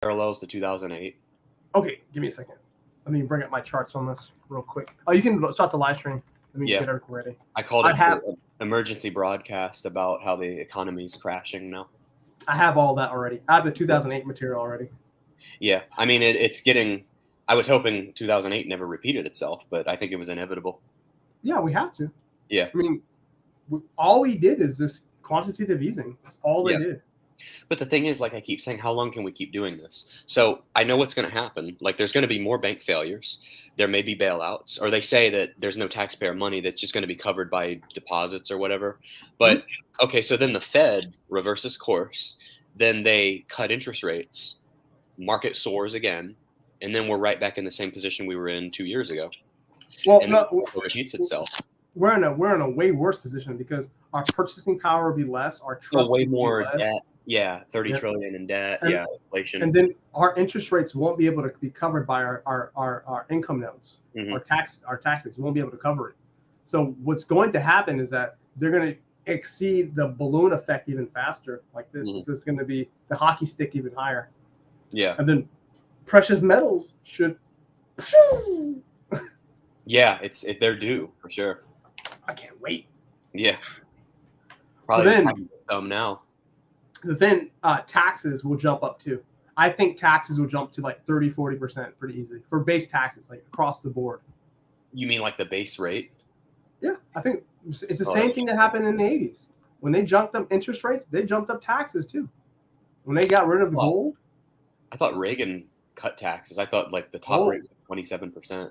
parallels to 2008. Okay, give me a second. Let me bring up my charts on this real quick. Oh, you can start the live stream. Let me get everything ready. I called it the emergency broadcast about how the economy is crashing now. I have all that already. I have the 2008 material already. Yeah, I mean, it's getting. I was hoping 2008 never repeated itself, but I think it was inevitable. Yeah, we have to. Yeah. I mean, all we did is this quantitative easing. That's all they did. But the thing is, like I keep saying, how long can we keep doing this? So I know what's going to happen. Like there's going to be more bank failures. There may be bailouts, or they say that there's no taxpayer money that's just going to be covered by deposits or whatever. But okay, so then the Fed reverses course. Then they cut interest rates. Market soars again. And then we're right back in the same position we were in 2 years ago. Well, and no, it repeats itself. We're in a way worse position because our purchasing power will be less, our trust way will more be less. debt. Yeah, 30 trillion in debt. And, inflation. And then our interest rates won't be able to be covered by our income notes. Our tax base won't be able to cover it. So what's going to happen is that they're going to exceed the balloon effect even faster. Like this, this is going to be the hockey stick even higher. Yeah. And then precious metals should. Yeah, they're due for sure. I can't wait. Yeah. Probably then, some now. Then taxes will jump up too. I think taxes will jump to like 30-40% pretty easily for base taxes, like across the board. You mean like the base rate? Yeah, I think it's the same thing that happened in the 80s. When they jumped up interest rates, they jumped up taxes too. When they got rid of the gold. I thought Reagan cut taxes. I thought like the top rate was 27%.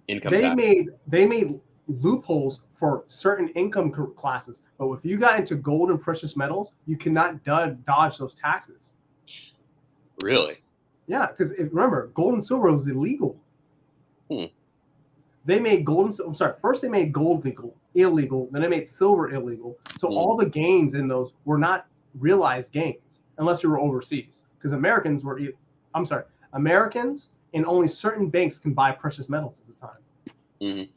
Income tax. They made loopholes for certain income classes, but if you got into gold and precious metals, you cannot dodge those taxes. Really? Yeah, because remember, gold and silver was illegal. They made first they made gold illegal, then they made silver illegal. So all the gains in those were not realized gains unless you were overseas. Because Americans and only certain banks can buy precious metals at the time.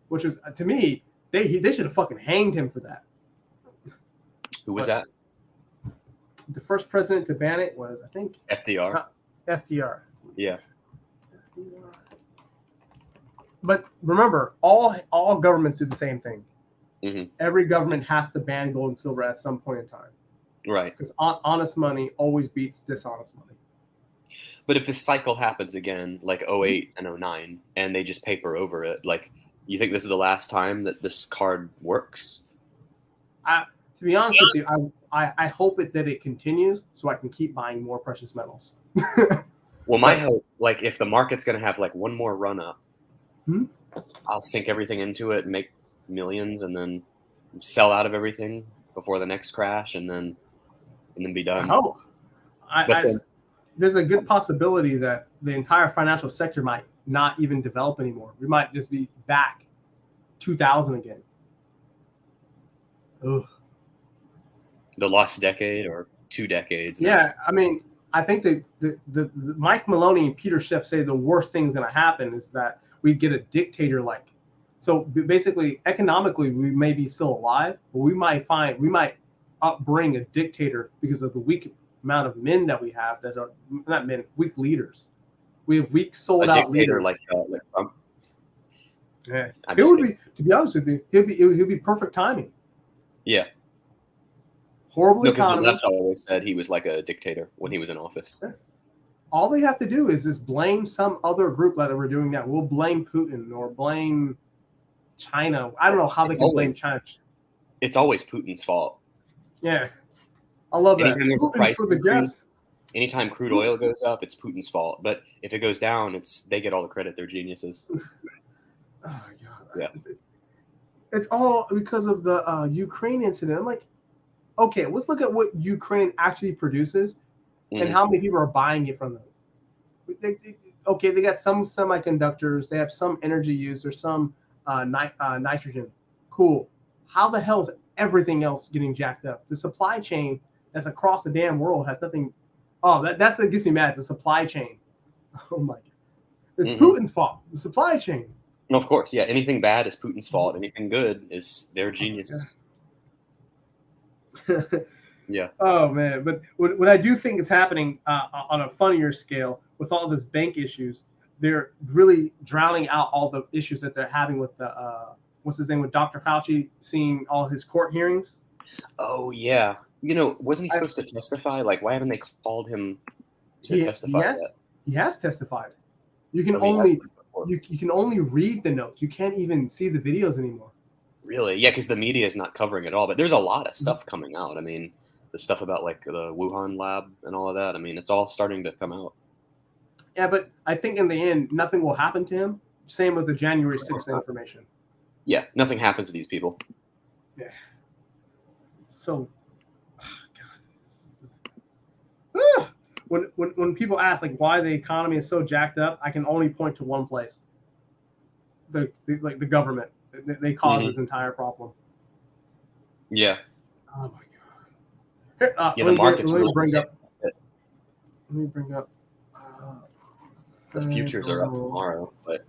Which was, to me, they should have fucking hanged him for that. Who was that? The first president to ban it was, I think, FDR. FDR. Yeah. But remember, all governments do the same thing. Every government has to ban gold and silver at some point in time. Right. Because honest money always beats dishonest money. But if this cycle happens again, like 08 and 09, and they just paper over it, like, you think this is the last time that this card works? To be honest with you, I hope that it continues so I can keep buying more precious metals. Well, my hope, like, if the market's going to have like one more run up, I'll sink everything into it and make millions, and then sell out of everything before the next crash, and then be done. Oh, there's a good possibility that the entire financial sector might not even develop anymore. We might just be back 2000 again. Ugh. The lost decade or 2 decades. Yeah, I mean, I think the Mike Maloney and Peter Schiff say the worst thing's going to happen is that we get a dictator like. So basically, economically, we may be still alive, but we might upbring a dictator because of the weak amount of men that we have. That are not men, weak leaders. We have weak, sold-out leaders. Like Trump. Yeah, it would be. To be honest with you, he'll be perfect timing. Yeah. Horrible economy. The left always said he was like a dictator when he was in office. Yeah. All they have to do is just blame some other group like we're doing now. We'll blame Putin or blame China. I don't know how they can blame China. It's always Putin's fault. Yeah. I love that. Anytime crude oil goes up, it's Putin's fault. But if it goes down, they get all the credit. They're geniuses. Oh, God. Yeah. It's all because of the Ukraine incident. I'm like, okay, let's look at what Ukraine actually produces and how many people are buying it from them. They got some semiconductors. They have some energy use. There's some nitrogen. Cool. How the hell is everything else getting jacked up? The supply chain that's across the damn world has nothing. Oh, that's what gets me mad. The supply chain. Oh, my God. It's Putin's fault. The supply chain. No, of course. Yeah. Anything bad is Putin's fault. Anything good is their genius. Yeah. Oh man, but what I do think is happening on a funnier scale with all this bank issues, they're really drowning out all the issues that they're having with the what's his name, with Dr. Fauci seeing all his court hearings. Oh yeah. You know, wasn't he I, supposed to testify? Like, why haven't they called him to he testify has yet? he has testified. You can Oh, he has only before. you can only read the notes. You can't even see the videos anymore. Really? Yeah, because the media is not covering it all. But there's a lot of Mhm. stuff coming out. I mean, the stuff about like the Wuhan lab and all of that. I mean, it's all starting to come out. Yeah, but I think in the end, nothing will happen to him. Same with the January Of course 6th not. information. Yeah, nothing happens to these people. Yeah. So, God, when people ask like why the economy is so jacked up, I can only point to one place: the government. They cause this entire problem. Yeah. Oh my God. Here, Yeah, the market's let me really bring taking up. it. Let me bring up. Uh, The futures are up Federal. tomorrow. But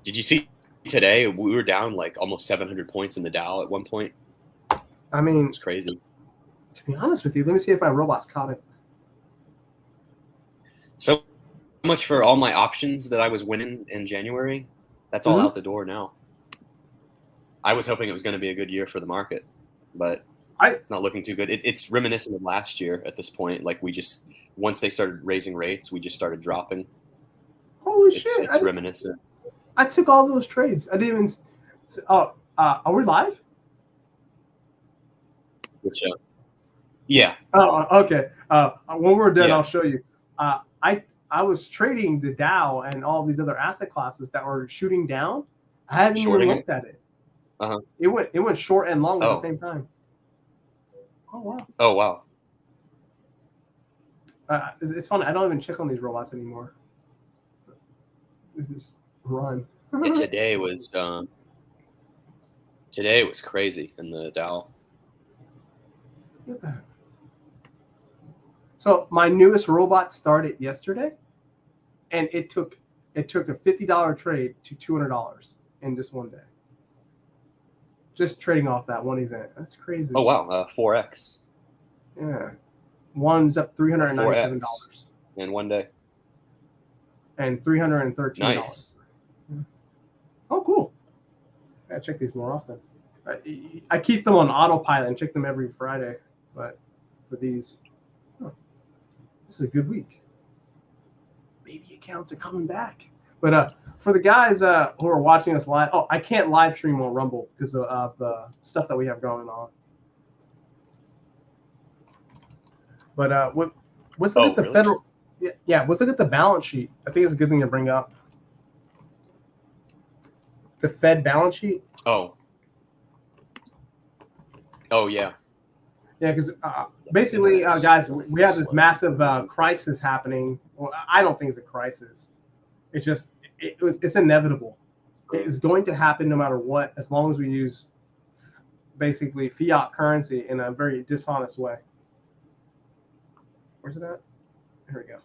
did you see today? We were down like almost 700 points in the Dow at one point. I It mean, was crazy. to be honest with you, let me see if my robots caught it. So much for all my options that I was winning in January. That's all Mm-hmm. out the door now. I was hoping it was going to be a good year for the market, but I it's not looking too good. It's reminiscent of last year at this point. Like we just once they started raising rates, we just started dropping. holy It's shit! it's reminiscent. I took all those trades. I didn't even. Oh, are we live? Which yeah, Oh, okay. When we're done, yeah, I'll show you. I was trading the Dow and all these other asset classes that were shooting down. I haven't even shorting it. looked at it. Uh-huh. It went short and long at the Oh, same time. Oh wow. oh wow. It's funny. I don't even check on these robots anymore. They just run. Yeah, Look today was crazy in the Dow. at that. So my newest robot started yesterday, and it took a $50 trade to $200 in just one day. Just trading off that one event. That's crazy. Oh wow, 4x. Yeah. One's up $397 4x in one day. and $313. Nice. Oh, cool. I gotta check these more often. I keep them on autopilot and check them every Friday, but for these, this is a good week. Baby accounts are coming back. But for the guys who are watching us live, I can't live stream on Rumble because of the stuff that we have going on. But let's look at the really? federal. Yeah, let's look at the balance sheet. I think it's a good thing to bring up. The Fed balance sheet. Oh yeah. Yeah, because basically, guys, we have this massive crisis happening. Well, I don't think it's a crisis. It's just it's inevitable. It is going to happen no matter what, as long as we use basically fiat currency in a very dishonest way. Where's it at? Here we go.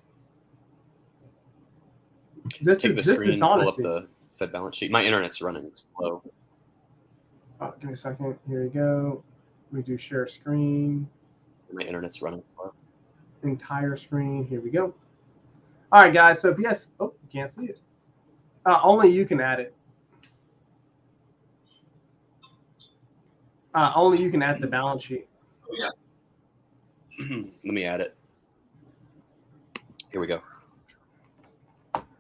This Take the is screen, pull up dishonesty. the Fed balance sheet. My internet's running slow. Oh, give me a second. Here we go. We do share screen. My internet's running slow. Entire screen. Here we go. All right, guys. So if yes, you can't see it. Only you can add it. Only you can add the balance sheet. Oh, yeah. Let me add it. Here we go.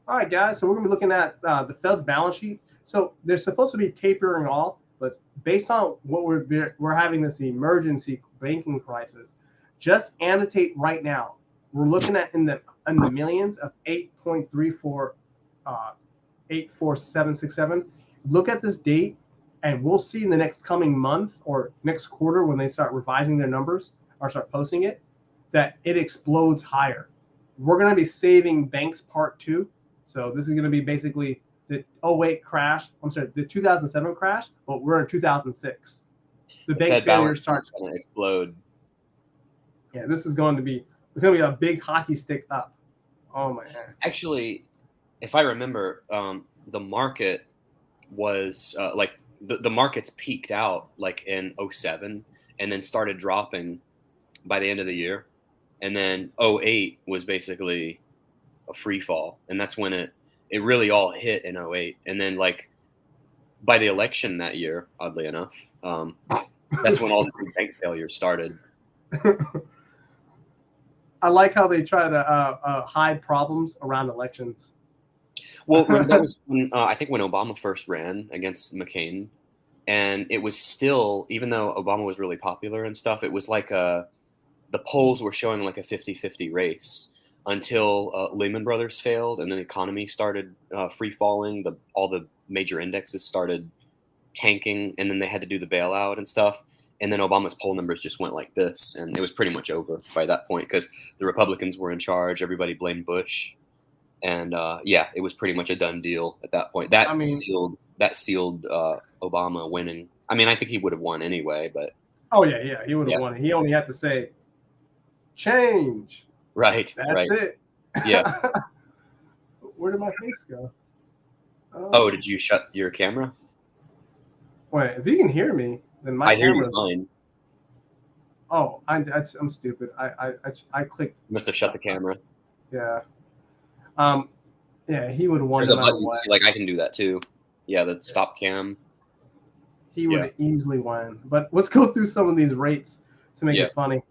All right, guys. So we're going to be looking at the Fed's balance sheet. So they're supposed to be tapering off, but based on what we're having this emergency banking crisis, just annotate right now. We're looking at in the millions of 8.34, 84767. Look at this date, and we'll see in the next coming month or next quarter when they start revising their numbers or start posting it, that it explodes higher. We're going to be saving banks part 2. So this is going to be basically the 08 crash. I'm sorry, the 2007 crash, but we're in 2006. The bank Fed failure balance starts. going to explode. Yeah, this is going to be. It's going to be a big hockey stick up. Oh my god. Actually, if I remember, the market was like the markets peaked out like in 07 and then started dropping by the end of the year, and then '08 was basically a free fall, and that's when it really all hit in '08, and then like by the election that year, oddly enough, that's when all the big bank failures started. I like how they try to hide problems around elections. Well, that was when, I think when Obama first ran against McCain, and it was still, even though Obama was really popular and stuff, it was like the polls were showing like a 50-50 race until Lehman Brothers failed, and then the economy started free falling. All the major indexes started tanking, and then they had to do the bailout and stuff. And then Obama's poll numbers just went like this, and it was pretty much over by that point because the Republicans were in charge. Everybody blamed Bush, and yeah, it was pretty much a done deal at that point. That sealed Obama winning. I mean, I think he would have won anyway, but oh yeah, he would have won. He only had to say change. Right. That's it. Yeah. Where did my face go? Oh, did you shut your camera? Wait, if you can hear me, then my I hear camera's you fine. Oh, I'm stupid. I clicked. You must have shut the camera. Yeah. Yeah, he would have won. There's a button. See, like I can do that too. Yeah, the stop cam. He would have easily won. But let's go through some of these rates to make it funny.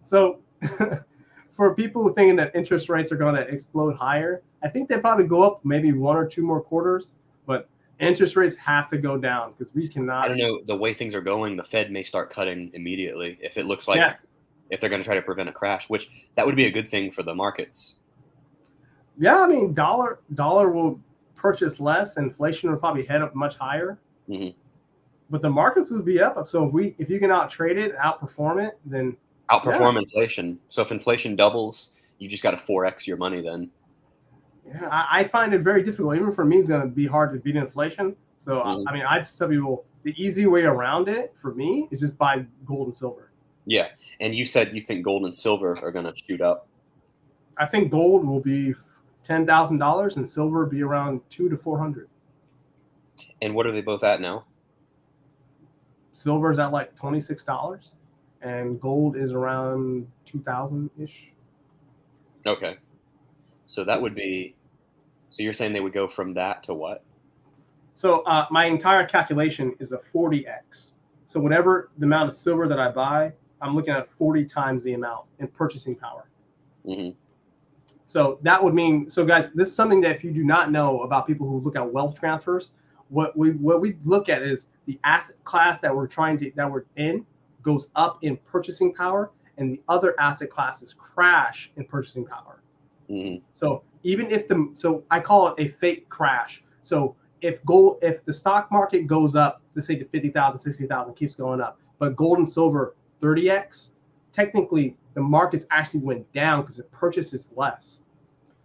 So, for people who thinking that interest rates are going to explode higher, I think they probably go up maybe 1 or 2 more quarters. But interest rates have to go down because we cannot. I don't know, the way things are going, the Fed may start cutting immediately if it looks like if they're going to try to prevent a crash, which that would be a good thing for the markets. Yeah, I mean, dollar will purchase less. Inflation will probably head up much higher. Mm-hmm. But the markets would be up. So if you can outtrade it, outperform it, then outperform inflation. So if inflation doubles, you just got to 4x your money then. Yeah, I find it very difficult. Even for me, it's going to be hard to beat inflation. So, I mean, I'd tell people the easy way around it for me is just buy gold and silver. Yeah. And you said you think gold and silver are going to shoot up. I think gold will be $10,000 and silver be around $200 to $400. And what are they both at now? Silver's at like $26 and gold is around 2,000-ish. Okay. So that would be, so you're saying they would go from that to what? So my entire calculation is a 40x. So whatever the amount of silver that I buy, I'm looking at 40 times the amount in purchasing power. Mm-hmm. So that would mean, so guys, this is something that if you do not know about people who look at wealth transfers, what we look at is the asset class that we're in goes up in purchasing power, and the other asset classes crash in purchasing power. Mm-hmm. So even if so I call it a fake crash. So if the stock market goes up, let's say to 50,000, 60,000, keeps going up, but gold and silver 30x, technically the markets actually went down because it purchases less.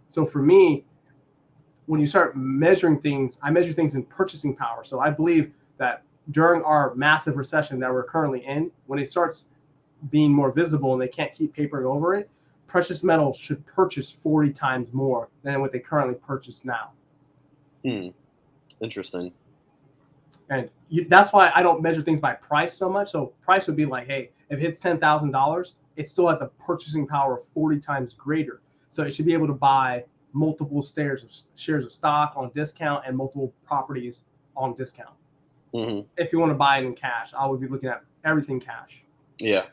So for me, when you start measuring things, I measure things in purchasing power. So I believe that during our massive recession that we're currently in, when it starts being more visible and they can't keep papering over it, precious metals should purchase 40 times more than what they currently purchase now. Interesting. And that's why I don't measure things by price so much. So price would be like, hey, if it hits $10,000, it still has a purchasing power of 40 times greater. So it should be able to buy multiple shares of stock on discount and multiple properties on discount. Mm-hmm. If you want to buy it in cash, I would be looking at everything cash. Yeah.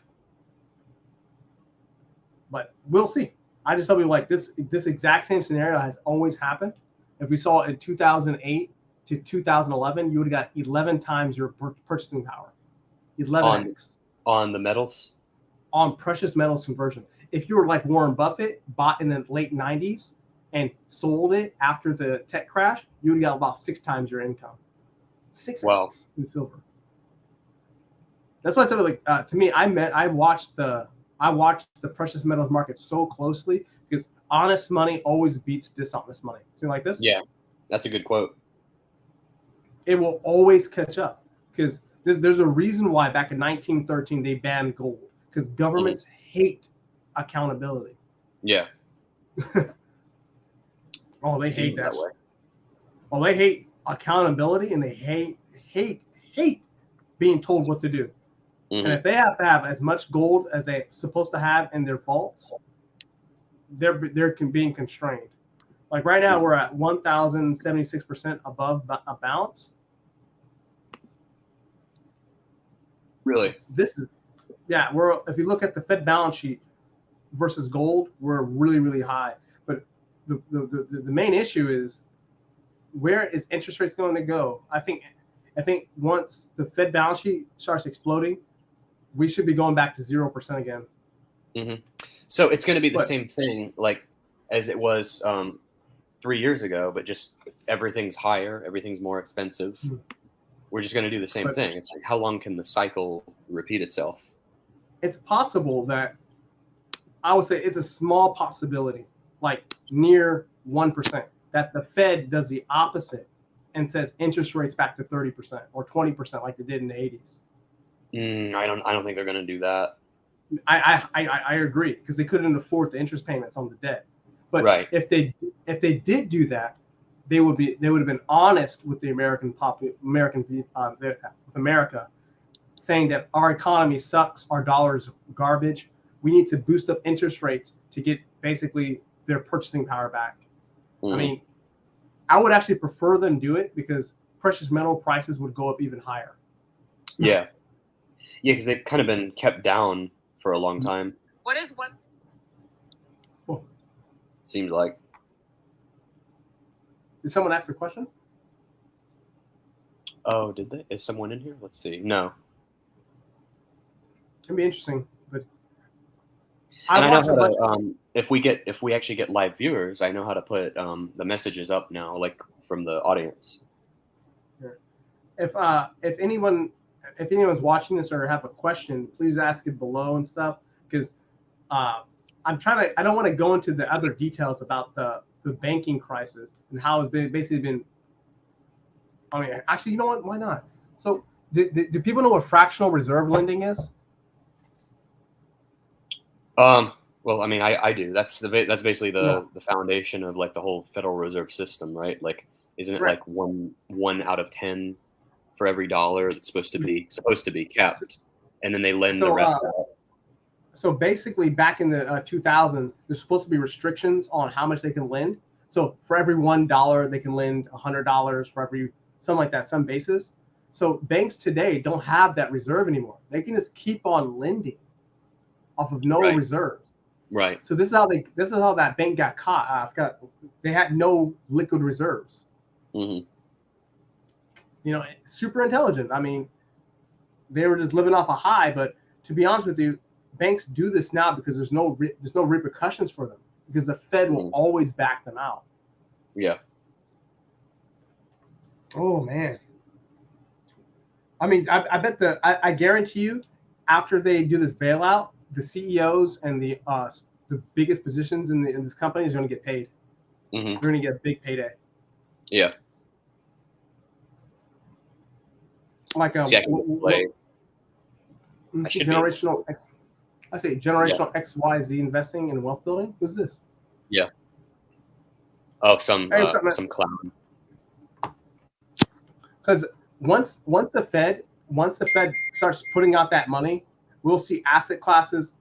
But we'll see. I just tell you, like, this exact same scenario has always happened. If we saw it in 2008 to 2011, you would have got 11 times your purchasing power. 11x. On the metals? On precious metals conversion. If you were like Warren Buffett, bought in the late 90s and sold it after the tech crash, you would have got about 6 times your income. 6x in silver. That's why I tell you, like, to me, I watched the precious metals market so closely because honest money always beats dishonest money. Something like this? Yeah, that's a good quote. It will always catch up because there's a reason why back in 1913 they banned gold because governments hate accountability. Yeah. Oh, they hate that way. Well, they hate accountability and they hate being told what to do. And if they have to have as much gold as they're supposed to have in their vaults, they're being constrained. Like right now, we're at 1,076% above a bounce. Really? This is, yeah. If you look at the Fed balance sheet versus gold, we're really, really high. But the main issue is, where is interest rates going to go? I think once the Fed balance sheet starts exploding, we should be going back to 0% again. Mm-hmm. So it's going to be the same thing like as it was 3 years ago, but just everything's higher, everything's more expensive. Mm-hmm. We're just going to do the same thing. It's like, how long can the cycle repeat itself? It's possible that, I would say it's a small possibility, like near 1%, that the Fed does the opposite and says interest rates back to 30% or 20% like they did in the 80s. I don't think they're going to do that. I agree, because they couldn't afford the interest payments on the debt. But if they did do that, they would have been honest with the with America, saying that our economy sucks, our dollar's garbage. We need to boost up interest rates to get basically their purchasing power back. I mean, I would actually prefer them do it, because precious metal prices would go up even higher. Yeah, because they've kind of been kept down for a long time. What is one? Oh. Seems like. Did someone ask a question? Oh, did they? Is someone in here? Let's see. No. It'd be interesting, but I know how to, if we actually get live viewers, I know how to put the messages up now, like from the audience. If anyone's watching this or have a question, please ask it below and stuff, because I don't want to go into the other details about the banking crisis and how it's basically been. I mean, actually, you know what? Why not? So, do people know what fractional reserve lending is? Well, I mean, I do. That's basically the foundation of like the whole Federal Reserve System, right? Like, isn't it like one out of 10 for every dollar that's supposed to be kept, and then they lend the rest out? So basically, back in the 2000s, there's supposed to be restrictions on how much they can lend. So for every $1, they can lend $100 for every something like that, some basis. So banks today don't have that reserve anymore. They can just keep on lending off of no reserves. Right. So this is how that bank got caught. They had no liquid reserves. Mm-hmm. You know, super intelligent. I mean, they were just living off a high. But to be honest with you, banks do this now because there's no repercussions for them, because the Fed will always back them out. Yeah. Oh man. I mean, I bet I guarantee you, after they do this bailout, the CEOs and the biggest positions in this company is going to get paid. Mm-hmm. They're going to get a big payday. Yeah. Like generational XYZ investing and wealth building. Who's this? Yeah. Oh, some clown. Because once the Fed starts putting out that money, we'll see asset prices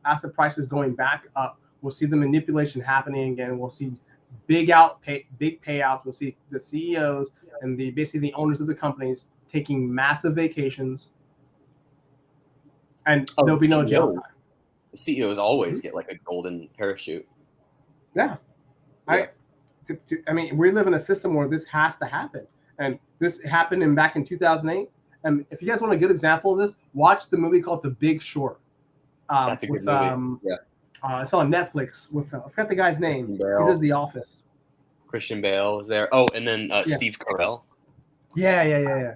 going back up. We'll see the manipulation happening again. We'll see big payouts. We'll see the CEOs and basically the owners of the companies taking massive vacations, and there'll be no jail time. The CEOs always get like a golden parachute. Yeah. I mean, we live in a system where this has to happen, and this happened back in 2008. And if you guys want a good example of this, watch the movie called The Big Short. That's a good movie. It's on Netflix with I forgot the guy's name. He does The Office. Christian Bale is there. Oh, and then Steve Carell. Yeah. I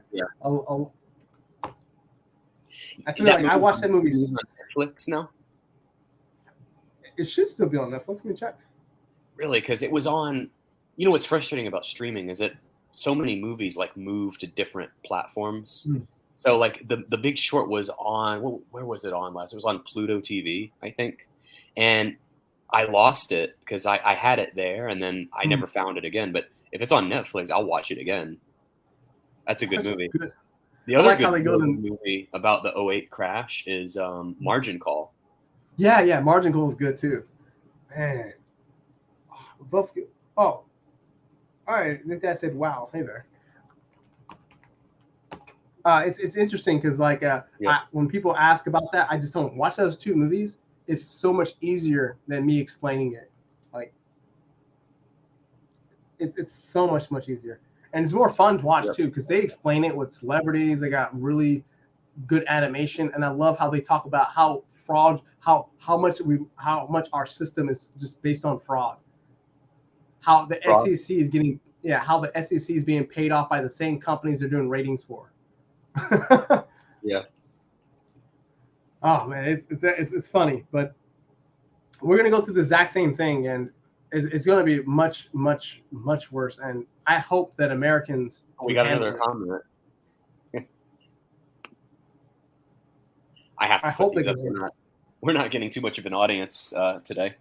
watched that movie. On Netflix now. It should still be on Netflix. Let me check. Really, because it was on. You know what's frustrating about streaming is that so many movies like move to different platforms. So like the Big Short was on. Where was it on last? It was on Pluto TV, I think, and I lost it because I had it there and then I never found it again. But if it's on Netflix, I'll watch it again. That's a good movie. The I other like how good they go to. movie about the '08 crash is Margin Call. Yeah, Margin Call is good too. Man, both good. Oh, all right. Nick Dad said, "Wow, hey there." It's interesting because like when people ask about that, I just don't watch those two movies. It's so much easier than me explaining it. Like it's so much easier, and it's more fun to watch too because they explain it with celebrities. They got really good animation, and I love how they talk about how much our system is just based on fraud. How the Fraud? SEC is getting how the SEC is being paid off by the same companies they're doing ratings for. Yeah. Oh man, it's funny, but we're gonna go through the exact same thing, and it's gonna be much worse. And I hope that Americans. We got another comment. I hope these up. We're not getting too much of an audience today.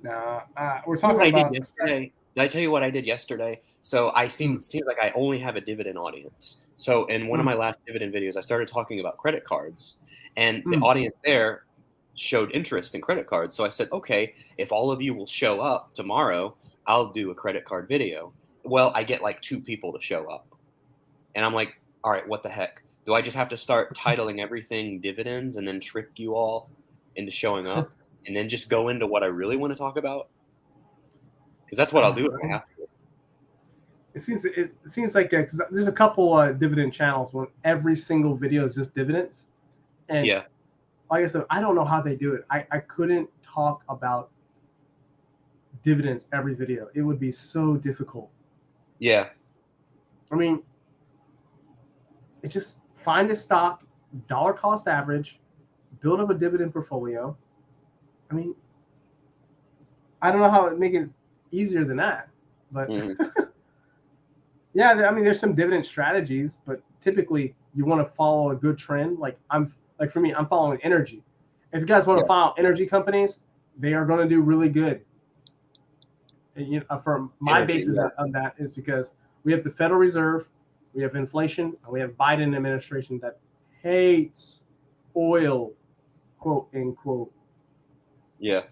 No, we're talking about yesterday. Did I tell you what I did yesterday? So seems like I only have a dividend audience. So in one of my last dividend videos, I started talking about credit cards, and the audience there showed interest in credit cards. So I said, okay, if all of you will show up tomorrow, I'll do a credit card video. Well, I get like 2 people to show up, and I'm like, all right, what the heck? Do I just have to start titling everything dividends and then trick you all into showing up and then just go into what I really want to talk about? Because that's what I'll do if I have to. It seems like cause there's a couple dividend channels when every single video is just dividends. And like I said, I don't know how they do it. I couldn't talk about dividends every video. It would be so difficult. Yeah. I mean, it's just find a stock, dollar cost average, build up a dividend portfolio. I mean, I don't know how to make it easier than that, but yeah, I mean, there's some dividend strategies, but typically you want to follow a good trend. For me, I'm following energy. If you guys want to follow energy companies, they are going to do really good. And, for my basis on that is because we have the Federal Reserve, we have inflation, and we have Biden administration that hates oil, quote unquote. Yeah.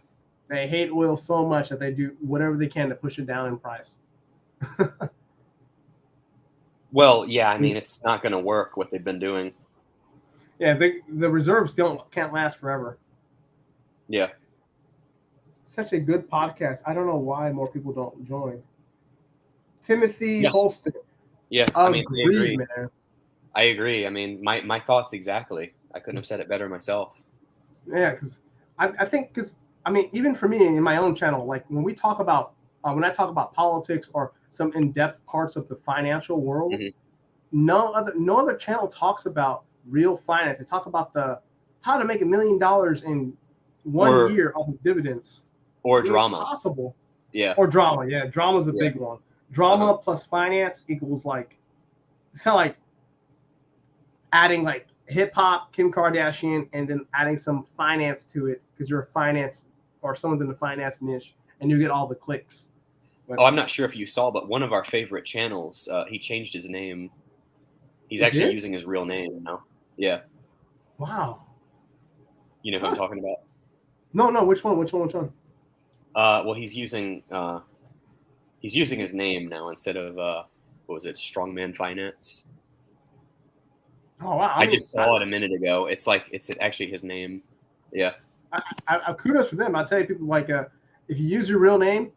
They hate oil so much that they do whatever they can to push it down in price. Well, yeah, I mean, it's not going to work what they've been doing. Yeah, the reserves can't last forever. Yeah. Such a good podcast. I don't know why more people don't join. Timothy Holston. Yeah, I mean, I agree. Man. I agree. I mean, my thoughts exactly. I couldn't have said it better myself. Yeah, because I think even for me in my own channel, like when I talk about politics or some in-depth parts of the financial world, no other channel talks about real finance. They talk about how to make $1 million in 1 year off of dividends. Or drama. It's possible. Yeah. Or drama. Yeah, drama's a big one. Drama plus finance equals it's kind of like adding like hip hop, Kim Kardashian, and then adding some finance to it because you're a finance or someone's in the finance niche and you get all the clicks. But, I'm not sure if you saw, but one of our favorite channels, he changed his name. He's actually using his real name now. Yeah. Wow. You know who I'm talking about? No. Which one? Well, he's using his name now instead of what was it, Strongman Finance. Oh wow! I just saw it a minute ago. It's actually his name. Yeah. I kudos for them. I tell you, people if you use your real name,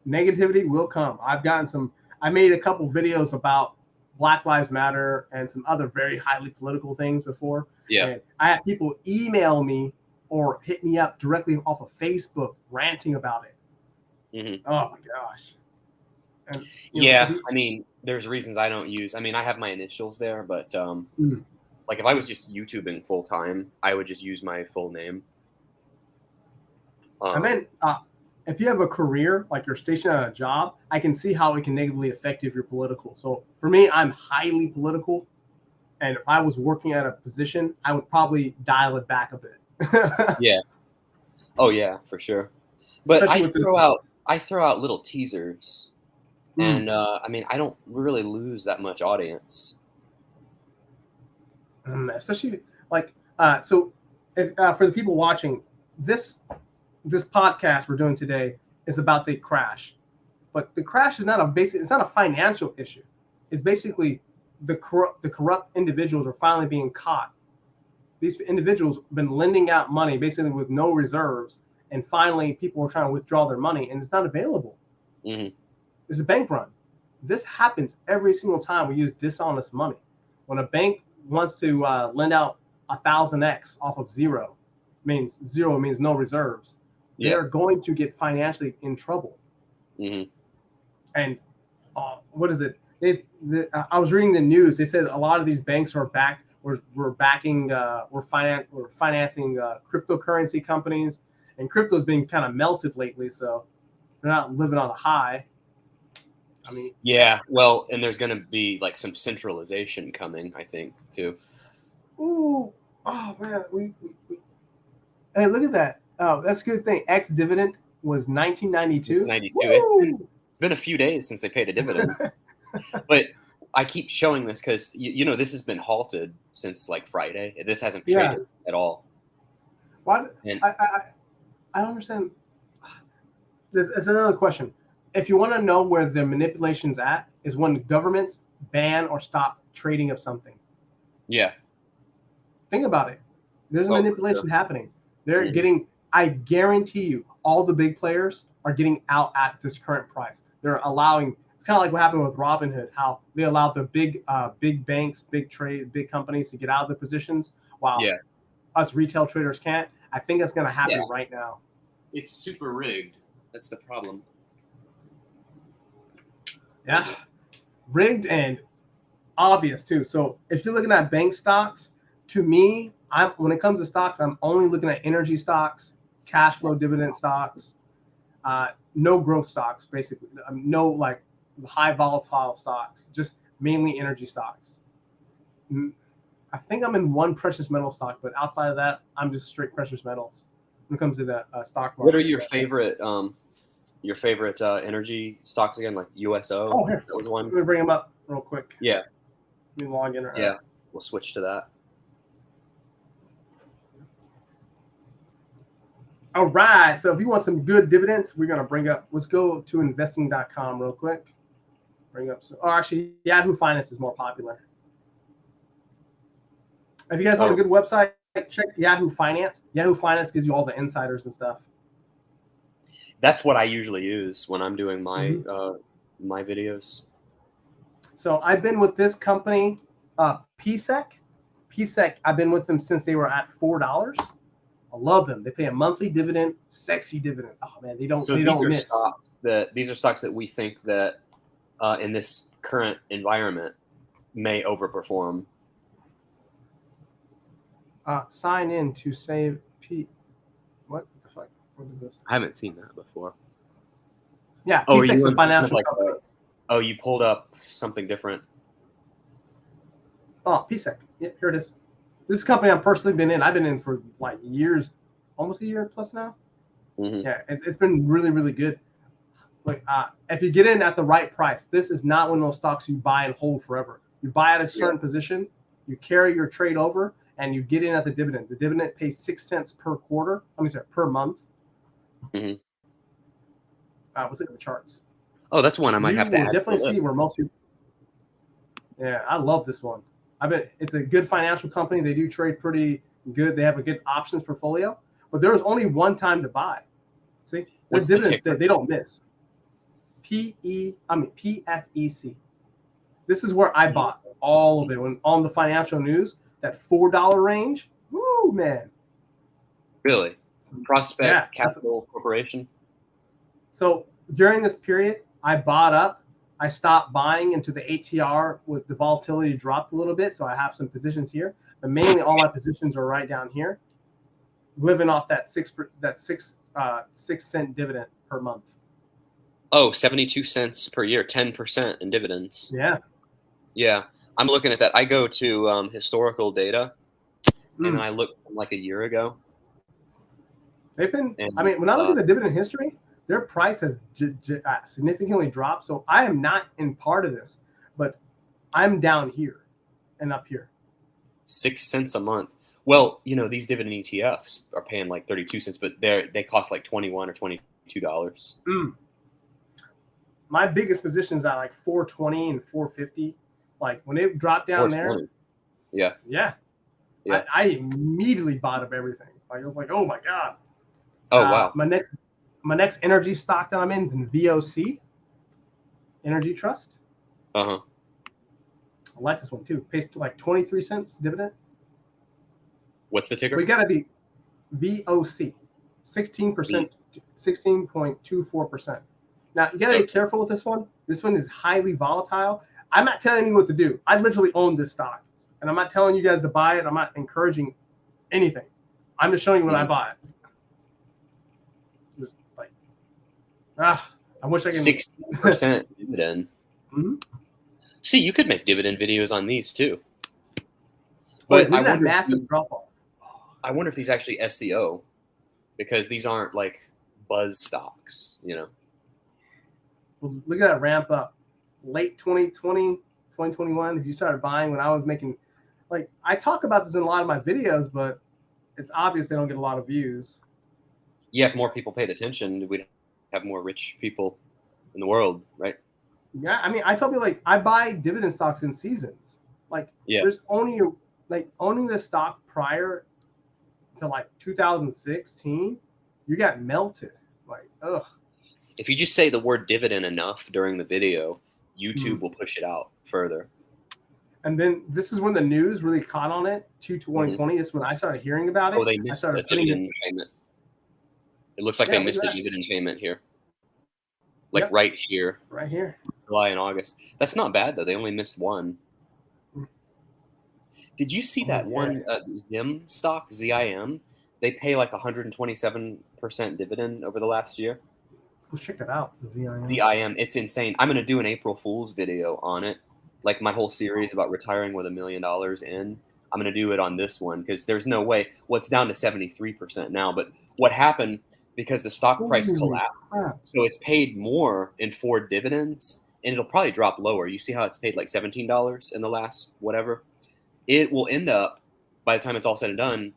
negativity will come. I made a couple videos about Black Lives Matter and some other very highly political things before. Yeah. And I had people email me or hit me up directly off of Facebook ranting about it. Oh my gosh. And, I mean, there's reasons I don't use. I mean, I have my initials there, but like if I was just YouTubing full time, I would just use my full name. If you have a career, like you're stationed at a job, I can see how it can negatively affect you if you're political. So for me, I'm highly political. And if I was working at a position, I would probably dial it back a bit. Yeah. Oh yeah, for sure. But I throw out little teasers. And I mean, I don't really lose that much audience. Especially like so. If, for the people watching, this podcast we're doing today is about the crash, but the crash is not a basic. It's not a financial issue. It's basically the corrupt individuals are finally being caught. These individuals have been lending out money basically with no reserves, and finally people are trying to withdraw their money, and it's not available. Mm-hmm. It's a bank run. This happens every single time we use dishonest money. When a bank wants to lend out 1,000x off of zero means no reserves. They're going to get financially in trouble. Mm-hmm. And what is it? I was reading the news. They said a lot of these banks are backed. We're financing cryptocurrency companies, and crypto's being kind of melted lately, so they're not living on a high. I mean, yeah, well, and there's going to be like some centralization coming, I think, too. Ooh, oh man, we hey, look at that. Oh, that's a good thing. Ex dividend was 1992. It's 92. It's been a few days since they paid a dividend, but I keep showing this because you know this has been halted since like Friday. This hasn't traded at all. Why? And I don't understand. There's another question. If you want to know where the manipulation's at, is when governments ban or stop trading of something. Yeah. Think about it. There's a manipulation happening. They're getting. I guarantee you, all the big players are getting out at this current price. They're allowing. It's kind of like what happened with Robinhood, how they allowed the big banks, big companies to get out of the positions, while us retail traders can't. I think that's going to happen right now. It's super rigged. That's the problem. Yeah, rigged and obvious too. So if you're looking at bank stocks, to me, when it comes to stocks, I'm only looking at energy stocks, cash flow dividend stocks, no growth stocks, basically, no like high volatile stocks, just mainly energy stocks. I think I'm in one precious metal stock, but outside of that, I'm just straight precious metals when it comes to the stock market. What are your favorite energy stocks again? Like USO? Oh, here. That was one. Let me bring them up real quick. Yeah. Let me log in. Yeah. We'll switch to that. All right. So if you want some good dividends, we're going to bring up, let's go to investing.com real quick. Bring up, actually, Yahoo Finance is more popular. If you guys want a good website, check Yahoo Finance. Yahoo Finance gives you all the insiders and stuff. That's what I usually use when I'm doing my my videos. So I've been with this company, PSEC. PSEC, I've been with them since they were at $4. I love them. They pay a monthly dividend, sexy dividend. Oh man, they don't miss. These are stocks that we think that in this current environment may overperform. Sign in to save P. What the fuck? What is this? I haven't seen that before. Yeah, PSEC's a financial company. You pulled up something different. Oh, PSEC. Yeah, here it is. This is a company I've personally been in. I've been in for like years, almost a year plus now. Mm-hmm. Yeah, it's been really, really good. Like, if you get in at the right price, this is not one of those stocks you buy and hold forever. You buy at a certain position, you carry your trade over, and you get in at the dividend. The dividend pays 6 cents per quarter. Per month. Mm-hmm. Let's look at the charts. Oh, that's one I might have to add. Definitely see where most people. Yeah, I love this one. I bet it's a good financial company. They do trade pretty good. They have a good options portfolio, but there was only one time to buy. See, their dividends they don't miss. PSEC. This is where I bought all of it when on the financial news. That $4 range. Woo, man. Really? Prospect Capital Corporation. So during this period, I bought up. I stopped buying into the ATR with the volatility dropped a little bit. So I have some positions here, but mainly all my positions are right down here, living off that 6 cent dividend per month. Oh, 72 cents per year, 10% in dividends. Yeah. Yeah. I'm looking at that. I go to historical data, and I look from like a year ago. They've been, when I look at the dividend history, their price has significantly dropped. So I am not in part of this, but I'm down here and up here. 6 cents a month. Well, these dividend ETFs are paying like 32 cents, but they cost like $21 or $22. Mm. My biggest positions at like 420 and 450. Like when it dropped down there, 420. Yeah. yeah, Yeah. I immediately bought up everything. Like I was like, oh my god. Oh wow. My next energy stock that I'm in is in VOC, Energy Trust. Uh-huh. I like this one too. Pays like 23 cents dividend. What's the ticker? We got to be VOC, 16%, 16.24%. Now, you got to be careful with this one. This one is highly volatile. I'm not telling you what to do. I literally own this stock. And I'm not telling you guys to buy it. I'm not encouraging anything. I'm just showing you when I bought it. Just like, I wish I could. 16% dividend. Mm-hmm. See, you could make dividend videos on these too. But look at that massive drop off. I wonder if these actually SEO, because these aren't like buzz stocks, Well, look at that ramp up. Late 2020, 2021, if you started buying when I was making, like, I talk about this in a lot of my videos, but it's obvious they don't get a lot of views. Yeah, if more people paid attention, we'd have more rich people in the world, right? Yeah, I mean, I tell people, like, I buy dividend stocks in seasons. Like, there's only, like, owning the stock prior to, like, 2016, you got melted. Like, ugh. If you just say the word dividend enough during the video, YouTube will push it out further. And then this is when the news really caught on it, 2020. This is when I started hearing about it. Oh, they missed the dividend payment. It looks like they missed the dividend payment here. Like right here. Right here. July and August. That's not bad, though. They only missed one. Did you see that one ZIM stock, ZIM? They pay like 127% dividend over the last year. Let's check that out. ZIM. It's insane. I'm going to do an April Fool's video on it. Like my whole series about retiring with $1 million in. I'm going to do it on this one because there's no way. Well, it's down to 73% now. But what happened, because the stock price collapsed, so it's paid more in forward dividends, and it'll probably drop lower. You see how it's paid like $17 in the last whatever? It will end up, by the time it's all said and done,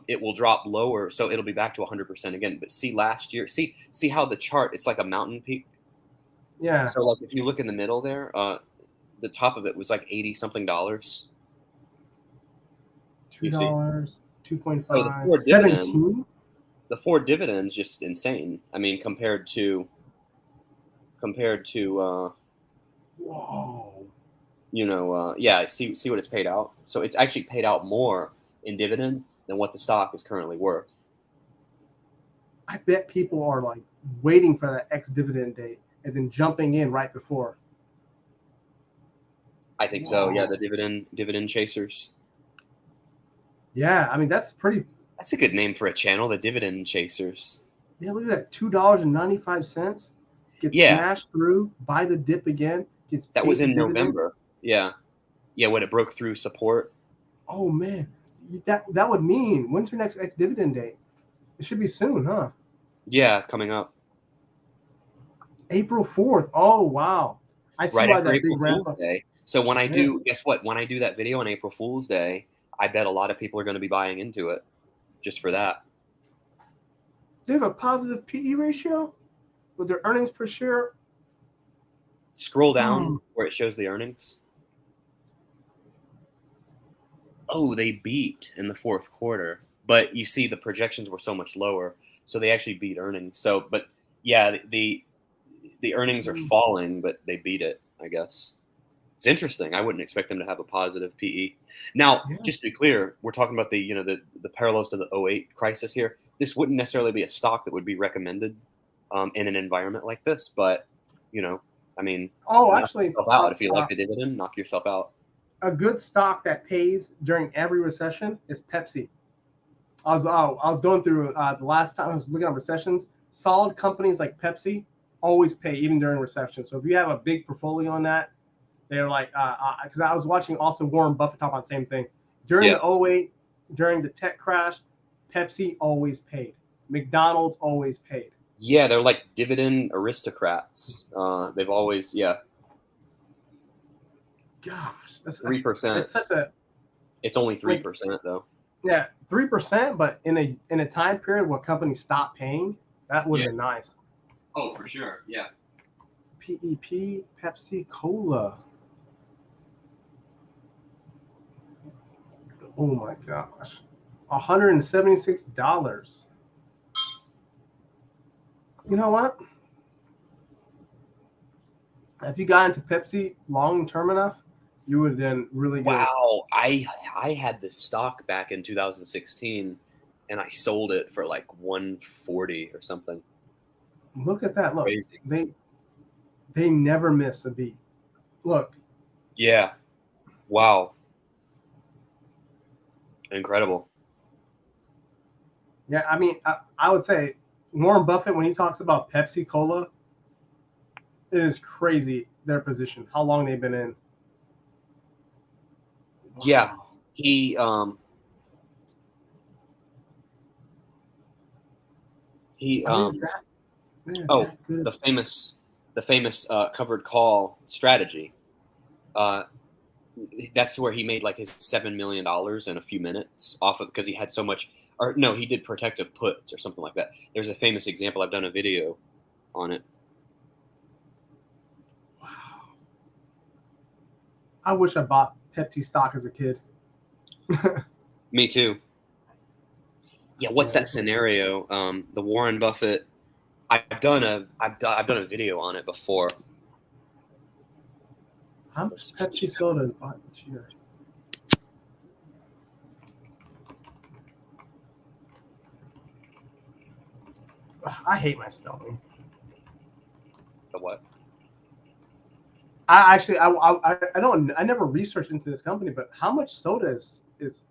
it will drop lower, so it'll be back to 100% again. But see last year, see how the chart, it's like a mountain peak. Yeah. So like if you look in the middle there, the top of it was like $80-something. $2, 2.5, so the forward 17. The forward dividend's just insane. I mean, compared to whoa. Yeah, see what it's paid out. So it's actually paid out more in dividends than what the stock is currently worth. I bet people are like waiting for that ex-dividend date and then jumping in right before. I think so. Yeah, the dividend chasers. Yeah, I mean that's a good name for a channel, the Dividend Chasers. Yeah, look at that, $2.95 gets smashed through, buy the dip again. That was in November. Yeah, when it broke through support. Oh man, that would mean, when's your next ex-dividend date? It should be soon, huh? Yeah, it's coming up. April 4th. Oh wow, I see right why after that April big ramp Fool's Day. So when I do, guess what? When I do that video on April Fool's Day, I bet a lot of people are going to be buying into it, just for that. They have a positive PE ratio with their earnings per share. Scroll down where it shows the earnings. Oh, they beat in the fourth quarter, but you see the projections were so much lower, so they actually beat earnings. So, but yeah, the earnings are falling, but they beat it, I guess. It's interesting. I wouldn't expect them to have a positive PE. Now, just to be clear, we're talking about the parallels to the 2008 crisis here. This wouldn't necessarily be a stock that would be recommended in an environment like this, but I mean, actually, if you like the dividend, knock yourself out. A good stock that pays during every recession is Pepsi. I was going through the last time I was looking at recessions. Solid companies like Pepsi always pay even during recession. So if you have a big portfolio on that, they're like, because I was watching also Warren Buffett talk about the same thing. During the 2008, during the tech crash, Pepsi always paid. McDonald's always paid. Yeah, they're like dividend aristocrats. They've always, Gosh, that's 3%. It's such a It's only Like, 3% though. yeah, 3%, but in a time period where companies stopped paying, that would Yeah. have been nice. Oh, for sure. Yeah. PEP, Pepsi Cola. Oh my gosh, $176. You know what? If you got into Pepsi long term enough, you would then really get. Wow. I had this stock back in 2016 and I sold it for like 140 or something. Look at that. Look, Crazy. they never miss a beat. Look. Yeah. Wow. Incredible. Yeah, I mean, I would say Warren Buffett, when he talks about Pepsi Cola, it is crazy their position, how long they've been in. Wow. Yeah. He oh, that good. the famous covered call strategy. That's where he made like his $7 million in a few minutes off of, because he had so much, or no, he did protective puts or something like that. There's a famous example. I've done a video on it. Wow. I wish I bought Pepsi stock as a kid. Me too. Yeah. What's that scenario? The Warren Buffett. I've done a video on it before. How much Pepsi soda bought each year? I hate my spelling. The what? I actually I never researched into this company, but how much soda is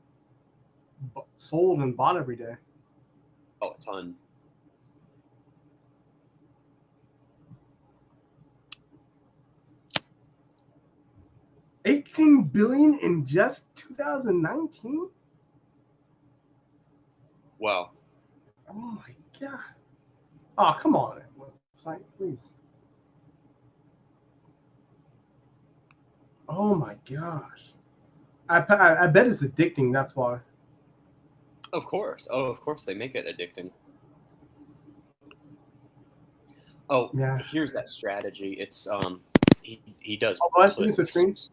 sold and bought every day? Oh, a ton. $18 billion in just 2019. Wow. Oh my god. Oh, come on, website, please. Oh my gosh. I bet it's addicting. That's why. Of course. Oh, of course they make it addicting. Oh, Yeah. here's that strategy. It's he does puts.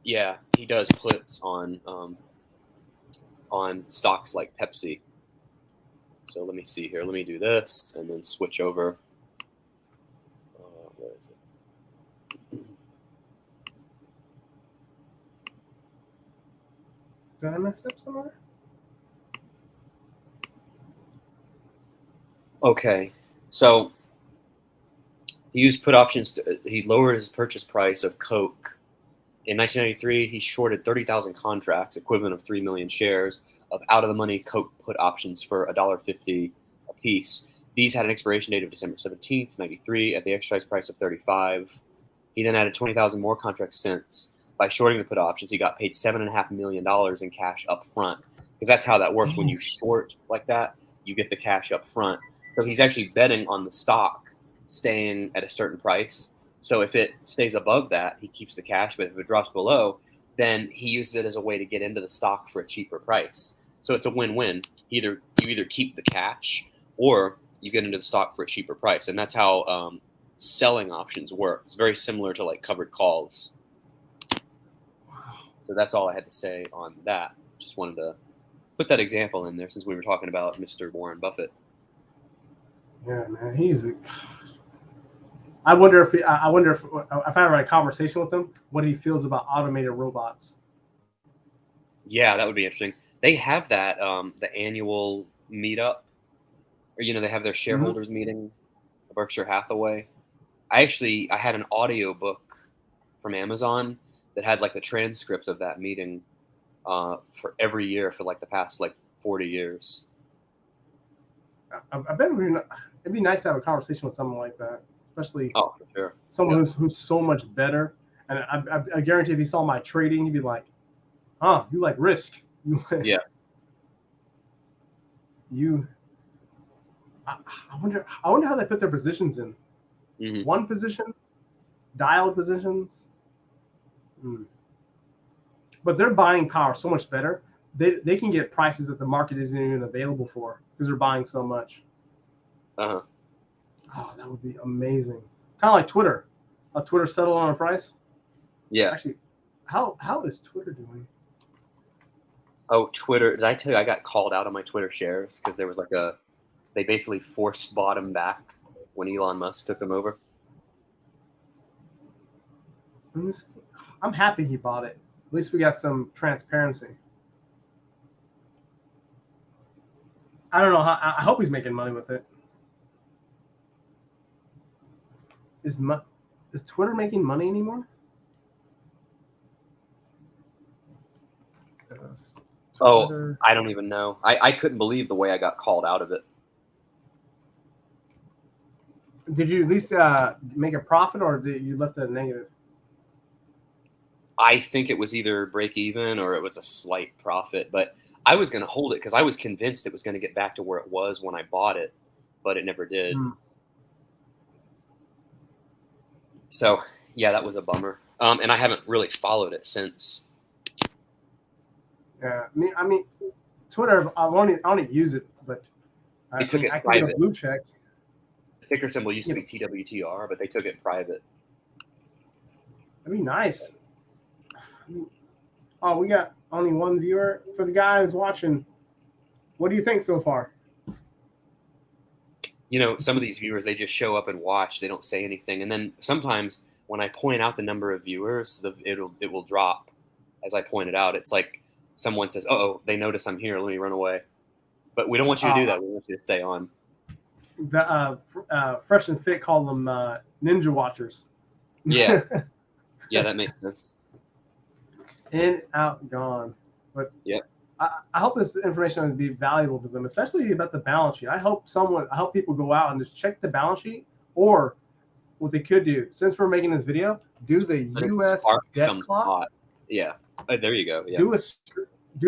Yeah, he does puts on stocks like Pepsi. So let me see here. Let me do this and then switch over. Where is it? Did I mess up somewhere? Okay, so he used put options. He lowered his purchase price of Coke. In 1993, he shorted 30,000 contracts, equivalent of 3 million shares of out-of-the-money Coke put options for $1.50 a piece. These had an expiration date of December 17th, 93, at the exercise price of 35. He then added 20,000 more contracts since. By shorting the put options, he got paid $7.5 million in cash up front. Because that's how that works. When you short like that, you get the cash up front. So he's actually betting on the stock staying at a certain price. So if it stays above that, he keeps the cash. But if it drops below, then he uses it as a way to get into the stock for a cheaper price. So it's a win-win. You either keep the cash or you get into the stock for a cheaper price. And that's how selling options work. It's very similar to like covered calls. Wow. So that's all I had to say on that. Just wanted to put that example in there since we were talking about Mr. Warren Buffett. Yeah, man, he's. I wonder if I had a conversation with him, what he feels about automated robots. Yeah, that would be interesting. They have that the annual meetup, or they have their shareholders meeting, Berkshire Hathaway. I had an audio book from Amazon that had like the transcripts of that meeting for every year for like the past like 40 years. I bet it'd be nice to have a conversation with someone like that, especially for sure. Someone who's so much better. And I guarantee if he saw my trading, he'd be like, "Huh, you like risk? Yeah. I wonder how they put their positions in. Mm-hmm. One position, dialed positions. but their buying power is so much better. They can get prices that the market isn't even available for because they're buying so much. Uh-huh. Oh, that would be amazing. Kind of like Twitter. Twitter settled on a price. Yeah. Actually, how is Twitter doing? Oh, Twitter. Did I tell you I got called out on my Twitter shares because there was they basically forced bought them back when Elon Musk took them over. I'm happy he bought it. At least we got some transparency. I don't know. I hope he's making money with it. Is Twitter making money anymore? Oh, I don't even know. I couldn't believe the way I got called out of it. Did you at least make a profit, or did you left it a negative? I think it was either break even or it was a slight profit, but I was going to hold it because I was convinced it was going to get back to where it was when I bought it, but it never did. So yeah, that was a bummer. And I haven't really followed it since. Yeah, I mean, Twitter. I only use it, but I can get a blue check. The ticker symbol used to be TWTR, but they took it private. That'd be nice. Oh, we got only one viewer. For the guy who's watching, what do you think so far? You know, some of these viewers, they just show up and watch. They don't say anything. And then sometimes when I point out the number of viewers, it will drop. As I pointed out, it's like someone says, "Oh, they notice I'm here. Let me run away." But we don't want you to do that. We want you to stay on. The Fresh and Fit call them ninja watchers. Yeah. Yeah, that makes sense. In, out, gone. But yep. I hope this information would be valuable to them, especially about the balance sheet. I hope people go out and just check the balance sheet, or what they could do, since we're making this video, do the U.S. debt clock. Yeah. There you go. Yeah. Do a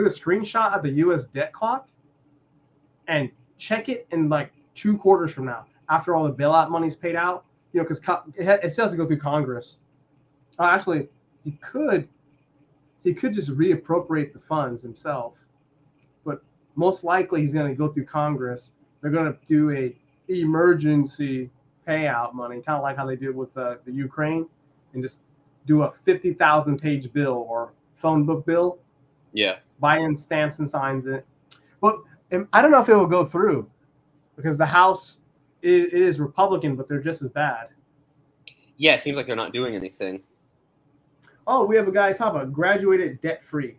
screenshot of the U.S. debt clock and check it in like 2 quarters from now, after all the bailout money's paid out. You know, because it still has to go through Congress. Actually, he could just reappropriate the funds himself, but most likely he's going to go through Congress. They're going to do a emergency payout money, kind of like how they did with the Ukraine, and just do a 50,000 page bill or phone book bill. Yeah. Biden stamps and signs it. But I don't know if it will go through because the House it is Republican, but they're just as bad. Yeah, it seems like they're not doing anything. Oh, we have a guy talking about graduated debt free.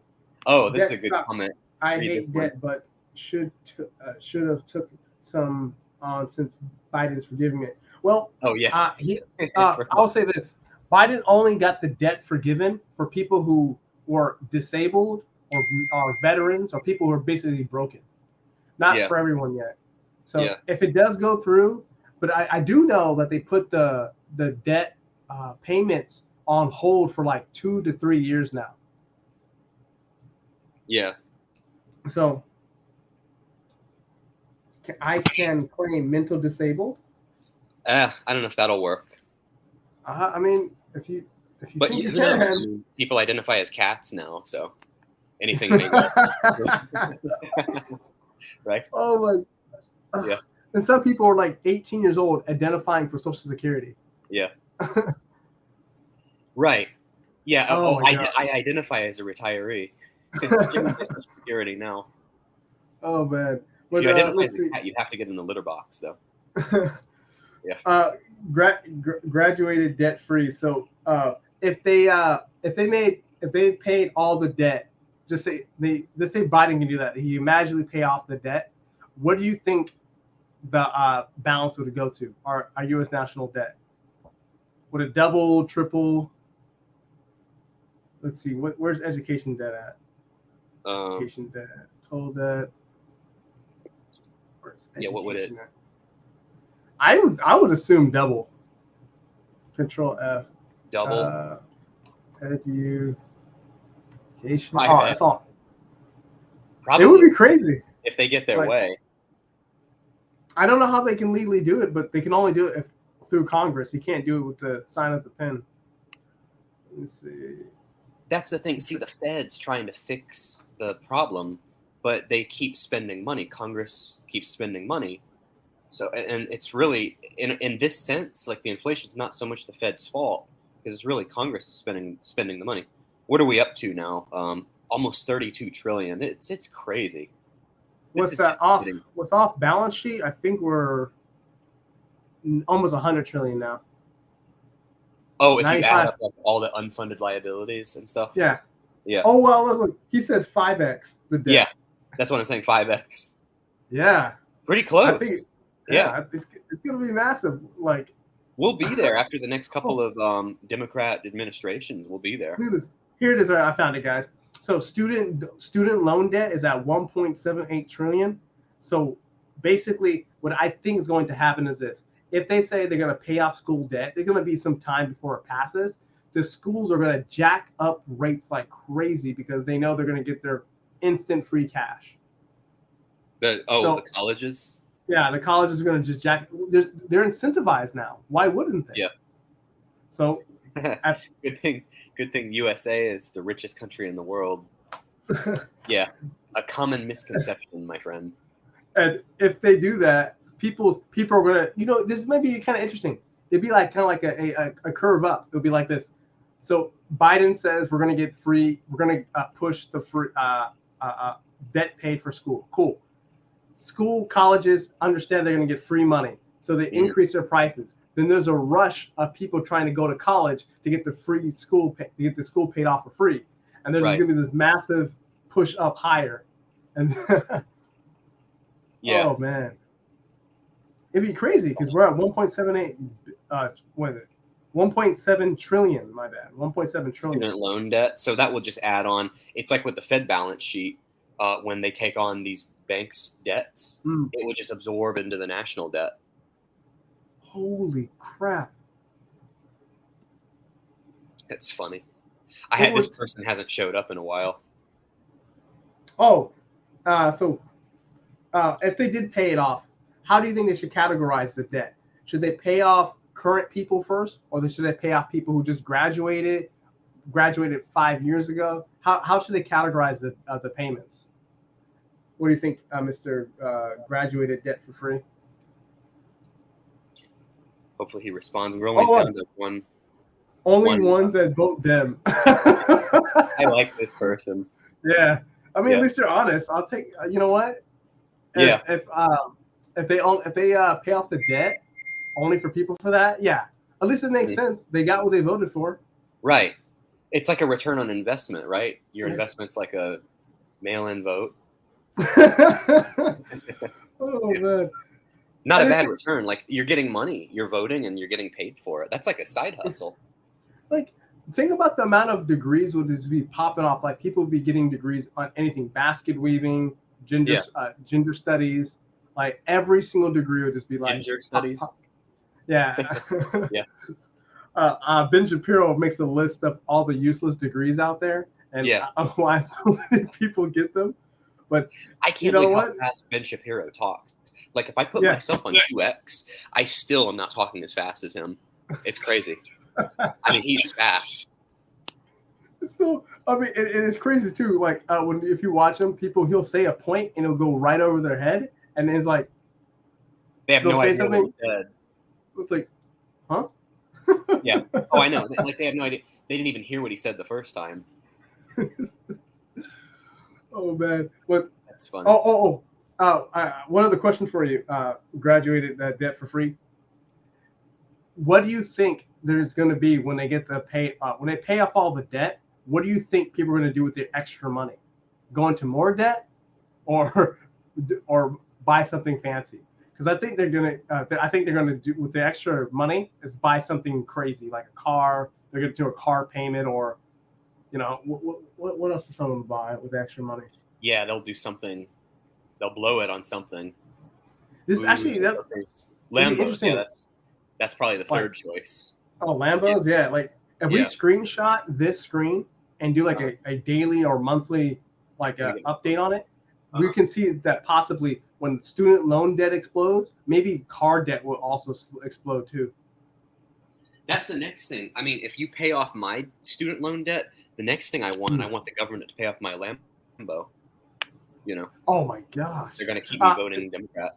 Oh, this is a good comment. I hate debt, but should have took some on since Biden's forgiving it. Well, oh yeah. I'll say this: Biden only got the debt forgiven for people who were disabled or veterans or people who are basically broken. Not for everyone yet. So if it does go through, but I do know that they put the debt payments on hold for like 2 to 3 years now. Yeah. So I can claim mental disabled. I don't know if that'll work. I mean, if you but think you know, people identify as cats now, so anything may go. Right? Oh my. Yeah. And some people are like 18 years old identifying for Social Security. Yeah. Right. Yeah. I identify as a retiree. Social Security now. Oh man. But, if you identify as a cat, you have to get in the litter box, though. Yeah. Graduated debt free. So if they paid all the debt, let's say Biden can do that. He magically pay off the debt. What do you think the balance would go to? Our U.S. national debt? Would it double, triple? Let's see. Where's education debt at? Education debt, total debt. Where's education what would it? At? I would assume double. Control F. Double. Education. Oh, that's all. Probably. It would be crazy if they get their way. I don't know how they can legally do it, but they can only do it through Congress. You can't do it with the sign of the pen. Let me see. That's the thing. See, the Fed's trying to fix the problem, but they keep spending money. Congress keeps spending money. So, and it's really, in this sense, like the inflation's not so much the Fed's fault, because it's really Congress is spending the money. What are we up to now? Almost 32 trillion. It's crazy. With off balance sheet, I think we're almost 100 trillion now. Oh, if you add up like all the unfunded liabilities and stuff. Yeah. Yeah. Oh well, look, he said 5x the debt. Yeah, that's what I'm saying. 5x. Yeah. Pretty close. I think, yeah, it's gonna be massive. Like, we'll be there after the next couple of Democrat administrations. We'll be there. Look at this. Here it is. I found it, guys. So student loan debt is at 1.78 trillion. So basically, what I think is going to happen is this: if they say they're going to pay off school debt, there's going to be some time before it passes. The schools are going to jack up rates like crazy because they know they're going to get their instant free cash. The colleges. Yeah, the colleges are going to just jack. They're incentivized now. Why wouldn't they? Yeah. So good thing USA is the richest country in the world. Yeah, a common misconception, my friend. And if they do that, people are gonna, this might be kind of interesting. It'd be like kind of like a curve up. It'll be like this. So Biden says we're gonna push the free debt paid for school. Cool. School colleges understand they're gonna get free money, so they increase their prices. Then there's a rush of people trying to go to college to get the free school paid off for free, and there's going to be this massive push up higher, and yeah. Oh man, it'd be crazy because we're at 1.78. 1.7 trillion. My bad. 1.7 trillion. Student loan debt. So that will just add on. It's like with the Fed balance sheet when they take on these banks' debts, it would just absorb into the national debt. Holy crap. That's funny. This person hasn't showed up in a while. Oh, so if they did pay it off, how do you think they should categorize the debt? Should they pay off current people first, or should they pay off people who just graduated 5 years ago? How should they categorize the payments? What do you think, Mr. Graduated debt for free? Hopefully he responds. We're only down to one. Only ones that vote them. I like this person. Yeah, I mean, at least you're honest. I'll take. You know what? If they pay off the debt only for people for that, yeah, at least it makes sense. They got what they voted for. Right. It's like a return on investment, right? Your investment's like a mail-in vote. Oh man. Not a bad return. Like, you're getting money, you're voting, and you're getting paid for it. That's like a side hustle. Like, think about the amount of degrees would this be popping off. Like, people would be getting degrees on anything: basket weaving, gender studies. Like, every single degree would just be like gender studies. Yeah. Yeah. Ben Shapiro makes a list of all the useless degrees out there, and why so many people get them. But I can't believe how fast Ben Shapiro talks. Like, if I put myself on 2x, I still am not talking as fast as him. It's crazy. I mean, he's fast. So, I mean, it's crazy too. Like, if you watch him, he'll say a point and it'll go right over their head, and it's like they have no idea what he said. It's like, huh? Yeah. Oh, I know. Like, they have no idea. They didn't even hear what he said the first time. Oh man, what? That's funny. One other question for you. Graduated debt for free. What do you think there's going to be when they get when they pay off all the debt? What do you think people are going to do with their extra money? Go into more debt, or buy something fancy? Because I think they're going to do with the extra money is buy something crazy like a car. They're going to do a car payment, or what else is someone buy with extra money? Yeah, they'll do something. They'll blow it on something. Lambos. Yeah, that's probably the third choice. Oh, Lambos, yeah. Like, if we screenshot this screen and do like a daily or monthly update on it, we can see that possibly when student loan debt explodes, maybe car debt will also explode too. That's the next thing. I mean, if you pay off my student loan debt, the next thing I want the government to pay off my Lambo. You know, Oh my gosh. they're going to keep me voting Democrat.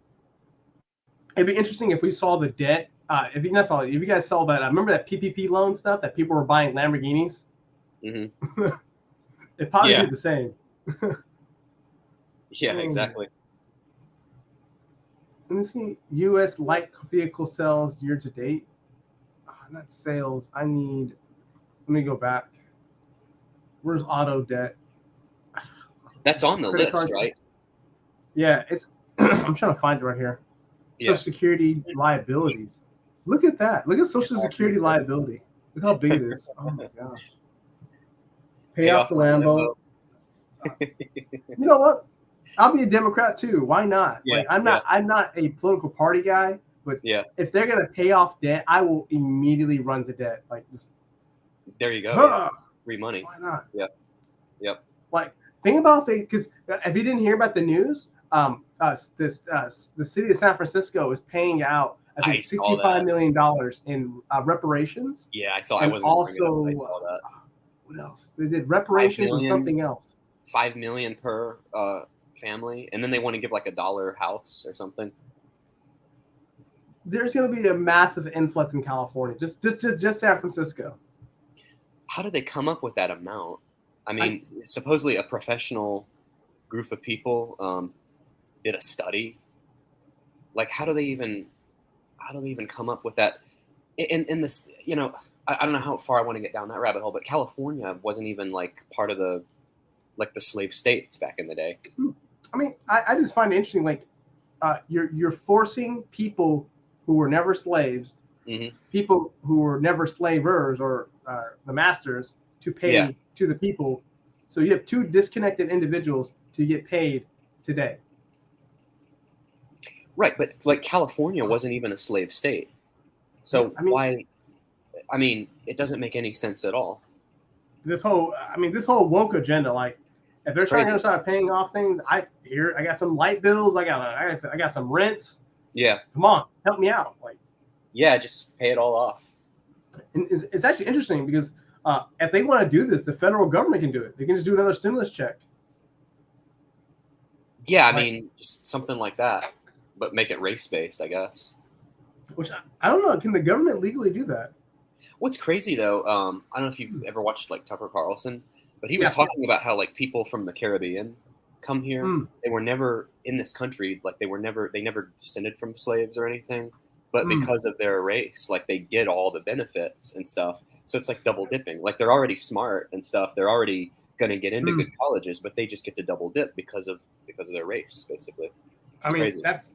It'd be interesting if we saw the debt. If you guys saw that, I remember that PPP loan stuff that people were buying Lamborghinis. Mm-hmm. It probably did the same. Yeah, exactly. Let me see. U.S. light vehicle sales year to date. Not sales. Let me go back. Where's auto debt? That's on the list, right? Yeah, it's. I'm trying to find it right here. Social Security liabilities. Look at that. Look at Social Security liability. Look how big it is. Oh my gosh. Pay off the Lambo. You know what? I'll be a Democrat too. Why not? Yeah, I'm not a political party guy, but if they're gonna pay off debt, I will immediately run to debt. There you go. Free money. Why not? Yep. Think about because if you didn't hear about the news, the city of San Francisco is paying out I think $65 million in reparations. Yeah, I saw. And I wasn't also. I saw that. What else? They did reparations and something else. $5 million per family, and then they want to give like $1 house or something. There's going to be a massive influx in California, just San Francisco. How did they come up with that amount? I mean, supposedly a professional group of people did a study. Like, how do they even come up with that? In this, I don't know how far I want to get down that rabbit hole, but California wasn't even like part of the slave states back in the day. I mean, I just find it interesting. Like, you're forcing people who were never slaves, people who were never slavers or the masters to pay to the people. So you have two disconnected individuals to get paid today. Right, but like California wasn't even a slave state. So why? I mean, it doesn't make any sense at all. This whole woke agenda, like if they're trying to start paying off things, I got some light bills, I got some rents. Yeah. Come on, help me out. Just pay it all off. And it's actually interesting because if they want to do this, the federal government can do it. They can just do another stimulus check. Yeah, I mean, just something like that, but make it race-based, I guess. Which I don't know. Can the government legally do that? What's crazy though, I don't know if you've ever watched like Tucker Carlson, but he was talking about how like people from the Caribbean come here. They were never in this country. Like they never descended from slaves or anything, but because of their race, like they get all the benefits and stuff. So it's like double dipping. Like they're already smart and stuff. They're already going to get into good colleges, but they just get to double dip because of their race, basically. It's crazy. That's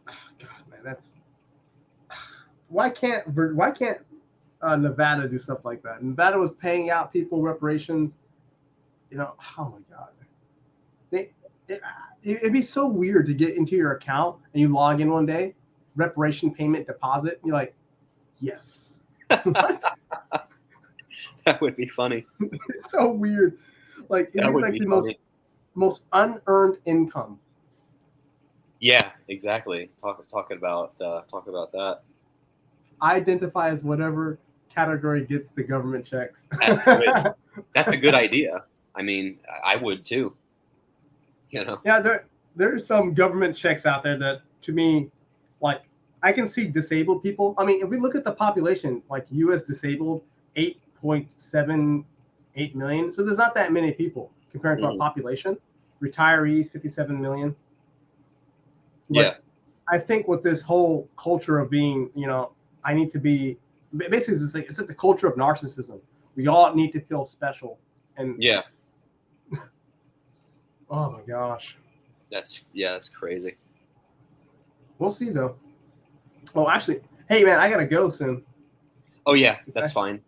God, man. That's why can't Nevada do stuff like that? Nevada was paying out people reparations. Oh my God. It'd be so weird to get into your account and you log in one day, reparation payment deposit. And you're like, yes. What? That would be funny. It's so weird. Like it'd be like the most unearned income. Yeah, exactly. Talk about that. I identify as whatever category gets the government checks. That's good. That's a good idea. I mean, I would too. Yeah, there's some government checks out there that, to me, like I can see disabled people. I mean, if we look at the population, like U.S. disabled, 8.78 million. So there's not that many people compared to our population. Retirees, 57 million. But I think with this whole culture of being, I need to be, basically it's like the culture of narcissism. We all need to feel special. And oh my gosh. That's crazy. We'll see though. Oh, actually, hey man, I gotta go soon. Oh yeah, that's fine.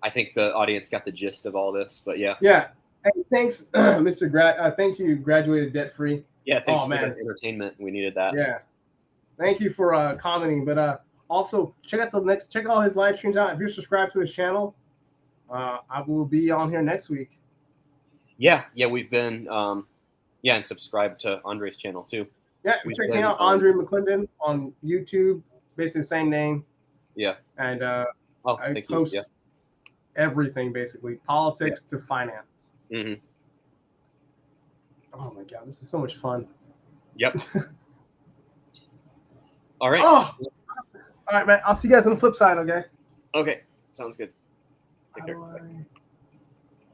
I think the audience got the gist of all this, but yeah. Yeah. Hey, thanks, Mr. Thank you, graduated debt free. Yeah, thanks for the entertainment. We needed that. Yeah. Thank you for commenting. But also check all his live streams out. If you're subscribed to his channel, I will be on here next week. Yeah, we've been and subscribe to Andre's channel too. Yeah, checking out Andre McClendon on YouTube, basically the same name. Yeah. And Oh, I thank you. post Yeah. everything basically, politics to finance. Hmm. Oh my god, this is so much fun. Yep. All right. Oh, all right, man. I'll see you guys on the flip side. Okay. Okay. Sounds good. How Take care. do I?